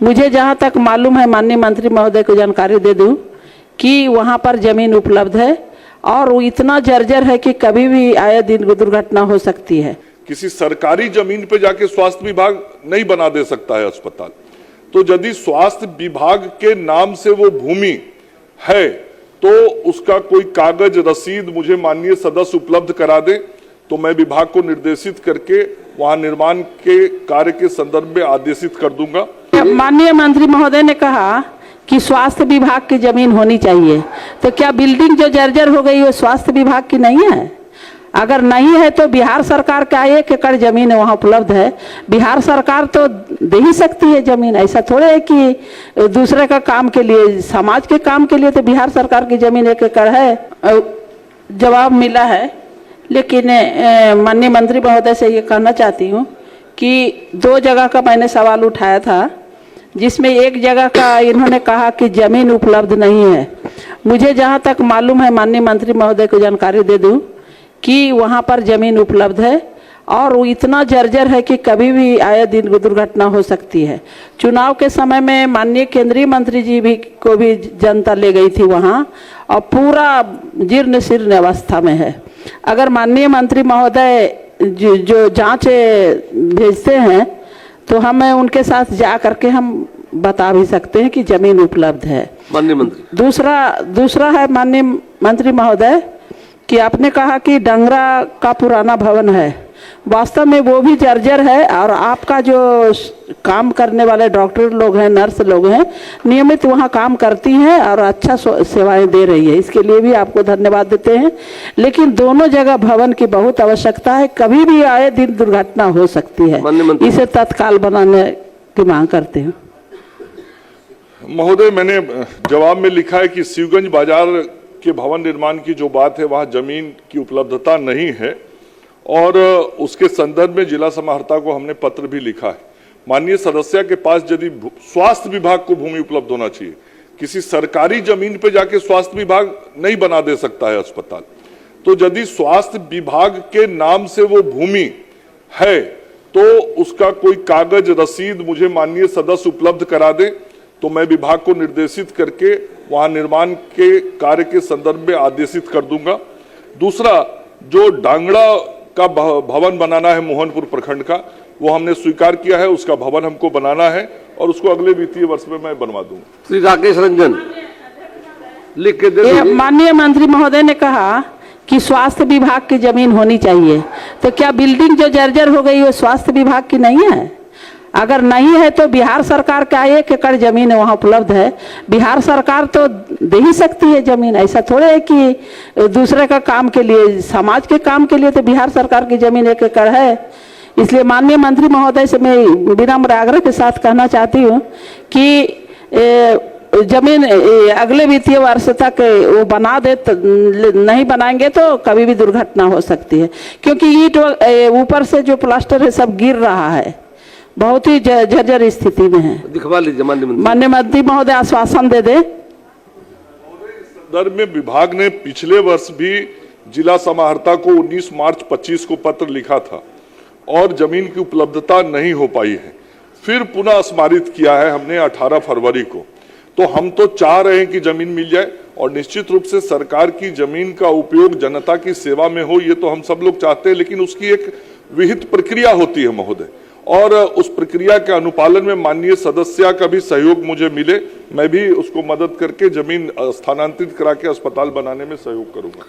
मुझे जहां तक मालूम है, माननीय मंत्री महोदय को जानकारी दे दूं कि वहां पर जमीन उपलब्ध है और वो इतना जर्जर है कि कभी भी आए दिन दुर्घटना हो सकती है। किसी सरकारी जमीन पे जाके स्वास्थ्य विभाग नहीं बना दे सकता है अस्पताल। तो यदि स्वास्थ्य विभाग के नाम से वो भूमि है तो उसका कोई कागज रसीद मुझे माननीय सदस्य उपलब्ध करा दे, तो मैं विभाग को निर्देशित करके वहां निर्माण के कार्य के संदर्भ में आदेशित कर दूंगा। माननीय मंत्री महोदय ने कहा कि स्वास्थ्य विभाग की जमीन होनी चाहिए, तो क्या बिल्डिंग जो जर्जर हो गई वो स्वास्थ्य विभाग की नहीं है? अगर नहीं है तो बिहार सरकार का 1 एकड़ जमीन वहाँ उपलब्ध है, बिहार सरकार तो दे ही सकती है जमीन। ऐसा थोड़े है कि दूसरे का काम के लिए, समाज के काम के लिए तो बिहार सरकार की जमीन 1 एकड़ है। जवाब मिला है, लेकिन माननीय मंत्री महोदय से ये कहना चाहती हूँ कि 2 जगह का मैंने सवाल उठाया था, जिसमें एक जगह का इन्होंने कहा कि जमीन उपलब्ध नहीं है। मुझे जहाँ तक मालूम है, माननीय मंत्री महोदय को जानकारी दे दूं कि वहाँ पर जमीन उपलब्ध है और वो इतना जर्जर है कि कभी भी आए दिन दुर्घटना हो सकती है। चुनाव के समय में माननीय केंद्रीय मंत्री जी को भी जनता ले गई थी वहाँ, और पूरा जीर्ण शीर्ण अवस्था में है। अगर माननीय मंत्री महोदय जो जांच भेजते हैं तो हम उनके साथ जा करके हम बता भी सकते हैं कि जमीन उपलब्ध है। माननीय मंत्री, दूसरा है माननीय मंत्री महोदय कि आपने कहा कि डंगरा का पुराना भवन है, वास्तव में वो भी जर्जर है और आपका जो काम करने वाले डॉक्टर लोग हैं, नर्स लोग हैं, नियमित वहाँ काम करती हैं और अच्छा सेवाएं दे रही है, इसके लिए भी आपको धन्यवाद देते हैं। लेकिन दोनों जगह भवन की बहुत आवश्यकता है, कभी भी आए दिन दुर्घटना हो सकती है, इसे तत्काल बनाने की मांग करते हैं। महोदय, मैंने जवाब में लिखा है कि शिवगंज बाजार के भवन निर्माण की जो बात है वहां जमीन की उपलब्धता नहीं है और उसके संदर्भ में जिला समाहर्ता को हमने पत्र भी लिखा है। माननीय सदस्य के पास यदि स्वास्थ्य विभाग को भूमि उपलब्ध होना चाहिए, किसी सरकारी जमीन पे जाके स्वास्थ्य विभाग नहीं बना दे सकता है अस्पताल। तो यदि स्वास्थ्य विभाग के नाम से वो भूमि है तो उसका कोई कागज रसीद मुझे माननीय सदस्य उपलब्ध करा दे, तो मैं विभाग को निर्देशित करके वहां निर्माण के कार्य के संदर्भ में आदेशित कर दूंगा। दूसरा, जो डांगड़ा का भवन बनाना है मोहनपुर प्रखंड का, वो हमने स्वीकार किया है, उसका भवन हमको बनाना है और उसको अगले वित्तीय वर्ष में मैं बनवा दूंगा। श्री राकेश रंजन लिख के दे। माननीय मंत्री महोदय ने कहा कि स्वास्थ्य विभाग की जमीन होनी चाहिए, तो क्या बिल्डिंग जो जर्जर हो गई वो स्वास्थ्य विभाग की नहीं है? अगर नहीं है तो बिहार सरकार का 1 एकड़ जमीन वहाँ उपलब्ध है, बिहार सरकार तो दे ही सकती है जमीन। ऐसा थोड़े है कि दूसरे का काम के लिए, समाज के काम के लिए तो बिहार सरकार की जमीन 1 एकड़ है। इसलिए माननीय मंत्री महोदय से मैं विनम्र आग्रह के साथ कहना चाहती हूँ कि जमीन अगले वित्तीय वर्ष तक वो बना दे, नहीं बनाएंगे तो कभी भी दुर्घटना हो सकती है, क्योंकि ईंट ऊपर से जो प्लास्टर है सब गिर रहा है, बहुत ही जर्जर स्थिति में है। दिखवा लीजिए माननीय मंत्री महोदय आश्वासन दे दे। इस संदर्भ में विभाग ने पिछले वर्ष भी जिला समाहर्ता को 19 मार्च 25 को पत्र लिखा था और जमीन की उपलब्धता नहीं हो पाई है। फिर पुनः स्मारित किया है हमने 18 फरवरी को। तो हम तो चाह रहे हैं कि जमीन मिल जाए और निश्चित रूप से सरकार की जमीन का उपयोग जनता की सेवा में हो, ये तो हम सब लोग चाहते हैं, लेकिन उसकी एक विहित प्रक्रिया होती है महोदय, और उस प्रक्रिया के अनुपालन में माननीय सदस्य का भी सहयोग मुझे मिले, मैं भी उसको मदद करके जमीन स्थानांतरित करा के अस्पताल बनाने में सहयोग करूंगा।